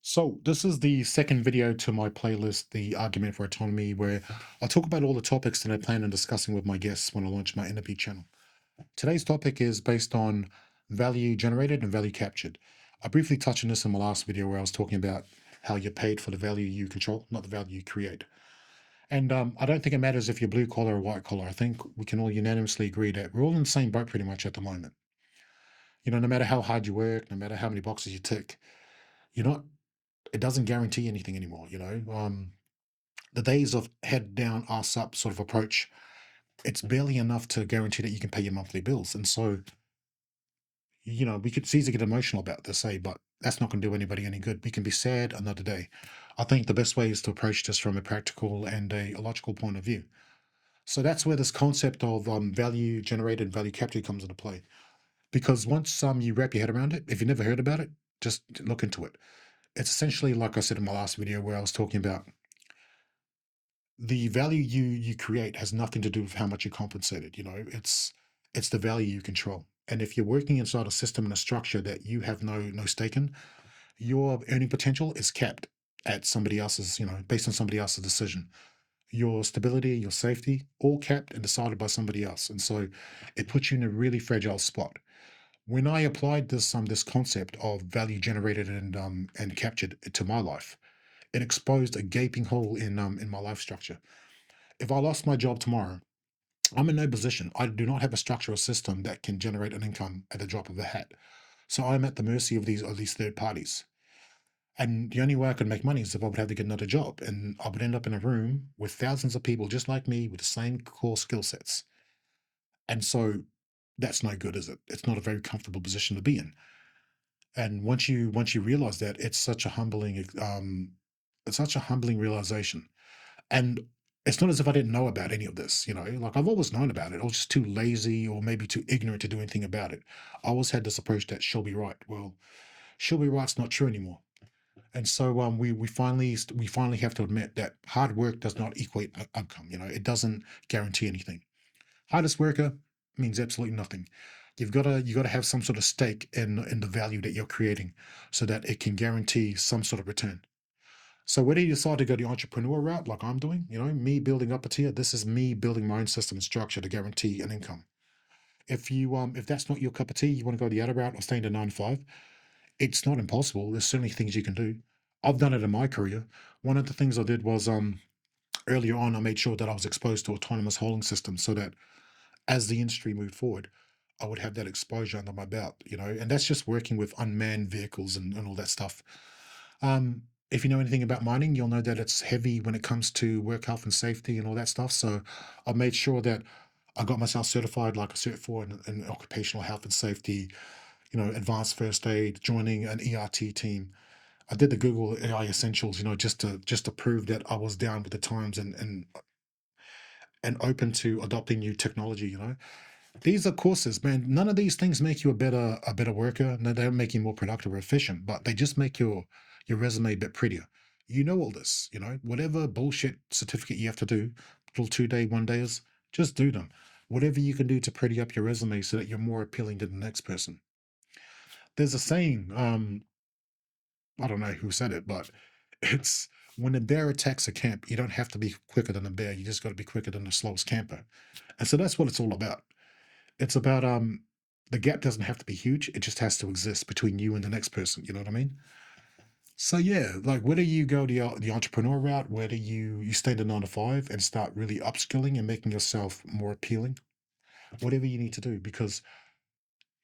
So this is the second video to my playlist, The Argument for Autonomy, where I talk about all the topics that I plan on discussing with my guests when I launch my interview channel. Today's topic is based on value generated and value captured. I briefly touched on this in my last video where I was talking about how you're paid for the value you control, not the value you create. And I don't think it matters if you're blue collar or white collar. I think we can all unanimously agree that we're all in the same boat pretty much at the moment. No matter how hard you work, no matter how many boxes you tick, you're not it doesn't guarantee anything anymore. The days of head down, ass up sort of approach, it's barely enough to guarantee that you can pay your monthly bills. And so, we could easily get emotional about this, but that's not going to do anybody any good. We can be sad another day. I think the best way is to approach this from a practical and a logical point of view. So that's where this concept of value generated, value captured comes into play. Because once you wrap your head around it, if you never heard about it, just look into it. It's essentially like I said in my last video where I was talking about the value you create has nothing to do with how much you're compensated. It's the value you control. And if you're working inside a system and a structure that you have no stake in, your earning potential is capped at somebody else's, based on somebody else's decision. Your stability, your safety, all capped and decided by somebody else. And so it puts you in a really fragile spot. When I applied this concept of value generated and captured to my life, it exposed a gaping hole in my life structure. If I lost my job tomorrow, I'm in no position. I do not have a structure or system that can generate an income at the drop of a hat. So I'm at the mercy of these third parties. And the only way I could make money is if I would have to get another job. And I would end up in a room with thousands of people just like me with the same core skill sets. And so that's no good, is it? It's not a very comfortable position to be in. And once you realize that, it's such a humbling realization. And it's not as if I didn't know about any of this. Like I've always known about it. I was just too lazy or maybe too ignorant to do anything about it. I always had this approach that she'll be right. Well, she'll be right's not true anymore. And so we finally have to admit that hard work does not equate outcome. It doesn't guarantee anything. Hardest worker means absolutely nothing. You gotta have some sort of stake in the value that you're creating so that it can guarantee some sort of return. So whether you decide to go the entrepreneur route, like I'm doing, me building up a tier, this is me building my own system and structure to guarantee an income. If that's not your cup of tea, you want to go the other route or stay in the 9 to 5, it's not impossible. There's certainly things you can do. I've done it in my career. One of the things I did was earlier on, I made sure that I was exposed to autonomous hauling systems so that as the industry moved forward, I would have that exposure under my belt. And that's just working with unmanned vehicles and all that stuff. If you know anything about mining, you'll know that it's heavy when it comes to work health and safety and all that stuff. So I made sure that I got myself certified, like a Cert 4 in occupational health and safety, advanced first aid, joining an ERT team. I did the Google AI Essentials, just to prove that I was down with the times and open to adopting new technology. These are courses, man. None of these things make you a better worker. No, they don't make you more productive or efficient, but they just make your resume a bit prettier. You know all this, whatever bullshit certificate you have to do, little 2 day, 1 days, just do them. Whatever you can do to pretty up your resume so that you're more appealing to the next person. There's a saying, I don't know who said it, but it's when a bear attacks a camp, you don't have to be quicker than a bear. You just got to be quicker than the slowest camper. And so that's what it's all about. It's about the gap doesn't have to be huge. It just has to exist between you and the next person. You know what I mean? So yeah, like whether you go the entrepreneur route, whether you stay in the 9 to 5 and start really upskilling and making yourself more appealing, whatever you need to do, because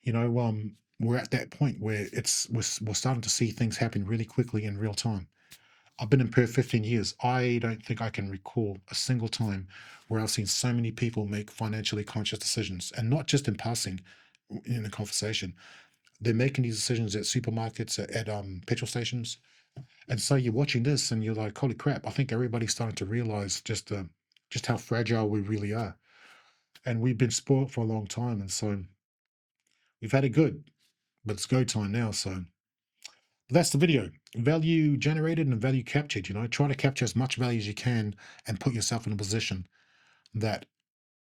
we're at that point where we're starting to see things happen really quickly in real time. I've been in Perth 15 years. I don't think I can recall a single time where I've seen so many people make financially conscious decisions, and not just in passing in a conversation. They're making these decisions at supermarkets, at petrol stations, and so you're watching this, and you're like, "Holy crap!" I think everybody's starting to realize just how fragile we really are, and we've been spoiled for a long time, and so we've had it good, but it's go time now. So that's the video. Value generated and value captured. Try to capture as much value as you can and put yourself in a position that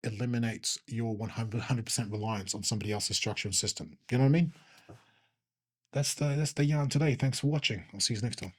eliminates your 100% reliance on somebody else's structure and system. You know what I mean? That's the yarn today. Thanks for watching. I'll see you next time.